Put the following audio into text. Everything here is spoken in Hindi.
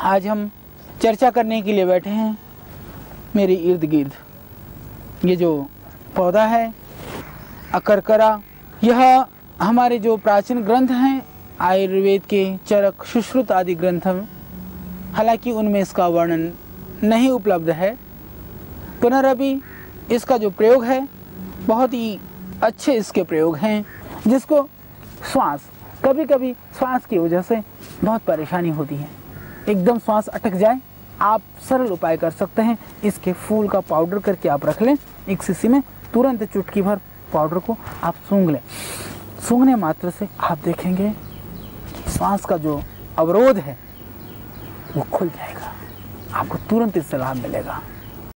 आज हम चर्चा करने के लिए बैठे हैं मेरे इर्द गिर्द। ये जो पौधा है अकरकरा, यह हमारे जो प्राचीन ग्रंथ हैं आयुर्वेद के चरक, सुश्रुत आदि ग्रंथ में, हालांकि उनमें इसका वर्णन नहीं उपलब्ध है। पुनरअपि इसका जो प्रयोग है बहुत ही अच्छे इसके प्रयोग हैं, जिसको कभी कभी श्वास की वजह से बहुत परेशानी होती है, एकदम श्वास अटक जाए, आप सरल उपाय कर सकते हैं। इसके फूल का पाउडर करके आप रख लें एक शीशी में, तुरंत चुटकी भर पाउडर को आप सूंघ लें। सूंघने मात्र से आप देखेंगे श्वास का जो अवरोध है वो खुल जाएगा, आपको तुरंत इससे लाभ मिलेगा।